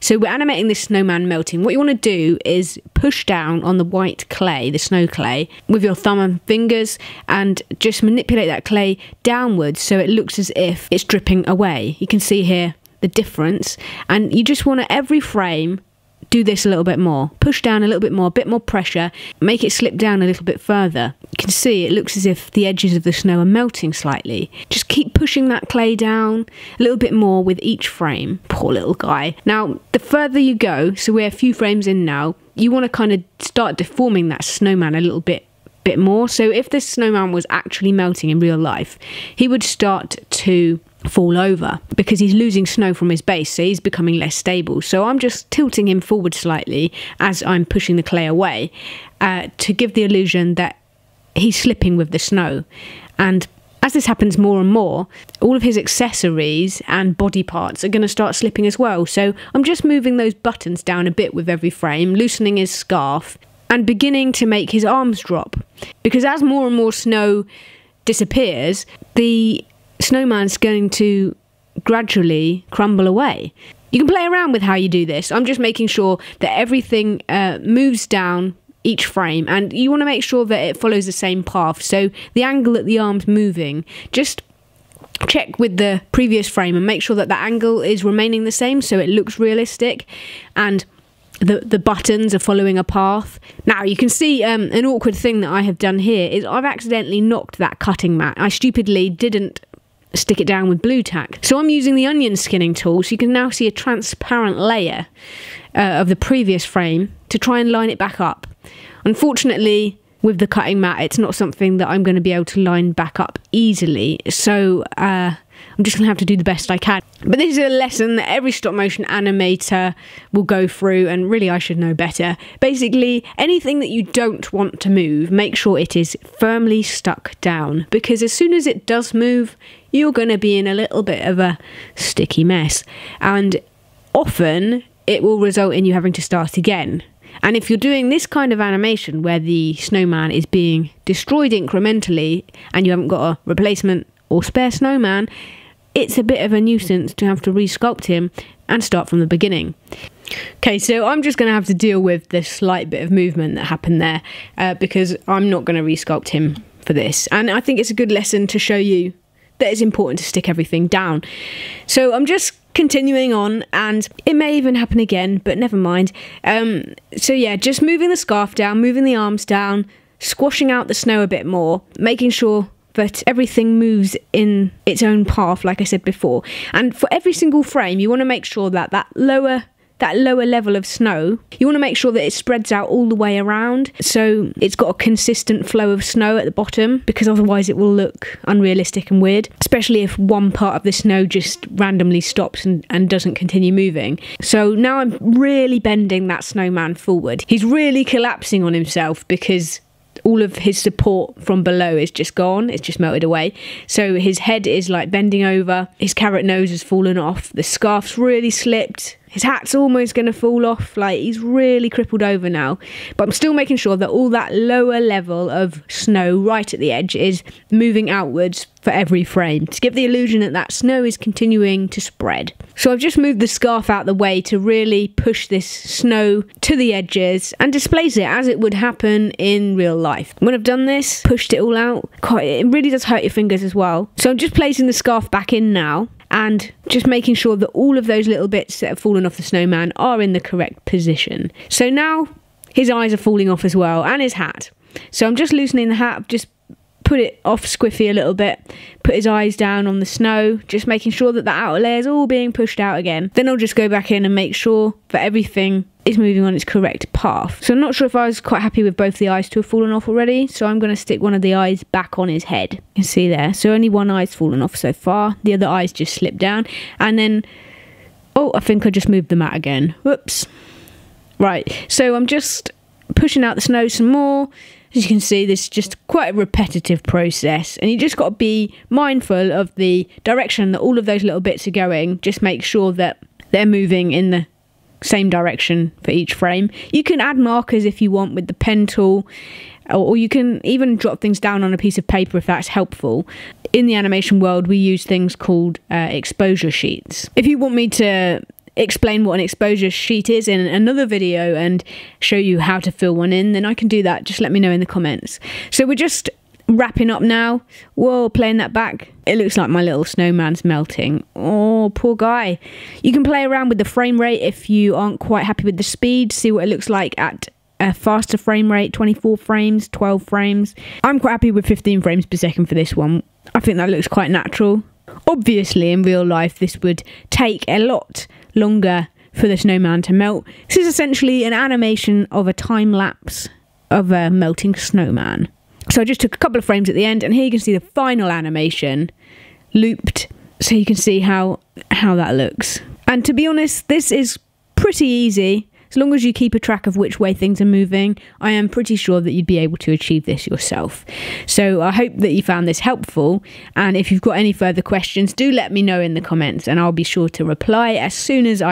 So we're animating this snowman melting. What you want to do is push down on the white clay, the snow clay, with your thumb and fingers, and just manipulate that clay downwards so it looks as if it's dripping away. You can see here the difference, and you just want to, every frame, do this a little bit more. Push down a little bit more, a bit more pressure, make it slip down a little bit further. You can see it looks as if the edges of the snow are melting slightly. Just keep pushing that clay down a little bit more with each frame. Poor little guy. Now, the further you go, so we're a few frames in now, you want to kind of start deforming that snowman a little bit more. So if this snowman was actually melting in real life, he would start to fall over because he's losing snow from his base, so he's becoming less stable. So I'm just tilting him forward slightly as I'm pushing the clay away to give the illusion that he's slipping with the snow. And as this happens more and more, all of his accessories and body parts are going to start slipping as well. So I'm just moving those buttons down a bit with every frame, loosening his scarf, and beginning to make his arms drop. Because as more and more snow disappears, the snowman's going to gradually crumble away. You can play around with how you do this. I'm just making sure that everything moves down each frame, and you want to make sure that it follows the same path. So the angle that the arm's moving, just check with the previous frame and make sure that the angle is remaining the same so it looks realistic, and the buttons are following a path. Now you can see an awkward thing that I have done here is I've accidentally knocked that cutting mat. I stupidly didn't stick it down with blue tack. So I'm using the onion skinning tool, so you can now see a transparent layer of the previous frame to try and line it back up. Unfortunately, with the cutting mat, it's not something that I'm going to be able to line back up easily, so I'm just going to have to do the best I can. But this is a lesson that every stop motion animator will go through, and really I should know better. Basically, anything that you don't want to move, make sure it is firmly stuck down, because as soon as it does move, you're going to be in a little bit of a sticky mess, and often it will result in you having to start again. And if you're doing this kind of animation where the snowman is being destroyed incrementally and you haven't got a replacement or spare snowman, it's a bit of a nuisance to have to resculpt him and start from the beginning. Okay, so I'm just going to have to deal with this slight bit of movement that happened there because I'm not going to resculpt him for this. And I think it's a good lesson to show you that it's important to stick everything down. So I'm just continuing on, and it may even happen again, but never mind. So yeah, just moving the scarf down, moving the arms down, squashing out the snow a bit more, making sure that everything moves in its own path, like I said before. And for every single frame, you want to make sure that that lower level of snow, you want to make sure that it spreads out all the way around, so it's got a consistent flow of snow at the bottom, because otherwise it will look unrealistic and weird, especially if one part of the snow just randomly stops and doesn't continue moving. So now I'm really bending that snowman forward. He's really collapsing on himself because all of his support from below is just gone, it's just melted away. So his head is like bending over, his carrot nose has fallen off, the scarf's really slipped, his hat's almost going to fall off, like he's really crippled over now. But I'm still making sure that all that lower level of snow right at the edge is moving outwards for every frame to give the illusion that that snow is continuing to spread. So I've just moved the scarf out the way to really push this snow to the edges and displace it as it would happen in real life. When I've done this, pushed it all out, it really does hurt your fingers as well. So I'm just placing the scarf back in now, and just making sure that all of those little bits that have fallen off the snowman are in the correct position. So now his eyes are falling off as well, and his hat. So I'm just loosening the hat, just put it off squiffy a little bit, put his eyes down on the snow, just making sure that the outer layer is all being pushed out again. Then I'll just go back in and make sure that everything is moving on its correct path. So I'm not sure if I was quite happy with both the eyes to have fallen off already, so I'm going to stick one of the eyes back on his head. You can see there, so only one eye's fallen off so far, the other eye's just slipped down, and then, oh, I think I just moved the mat again, whoops. Right, so I'm just pushing out the snow some more. As you can see, this is just quite a repetitive process, and you just got to be mindful of the direction that all of those little bits are going. Just make sure that they're moving in the same direction for each frame. You can add markers if you want with the pen tool, or you can even drop things down on a piece of paper if that's helpful. In the animation world, we use things called exposure sheets. If you want me to explain what an exposure sheet is in another video and show you how to fill one in, then I can do that. Just let me know in the comments. So we're just wrapping up now. Whoa, playing that back. It looks like my little snowman's melting. Oh, poor guy. You can play around with the frame rate if you aren't quite happy with the speed. See what it looks like at a faster frame rate, 24 frames, 12 frames. I'm quite happy with 15 frames per second for this one. I think that looks quite natural. Obviously, in real life, this would take a lot longer for the snowman to melt. This is essentially an animation of a time lapse of a melting snowman. So I just took a couple of frames at the end, and here you can see the final animation looped, so you can see how that looks. And to be honest, this is pretty easy. As long as you keep a track of which way things are moving, I am pretty sure that you'd be able to achieve this yourself. So I hope that you found this helpful, and if you've got any further questions, do let me know in the comments, and I'll be sure to reply as soon as I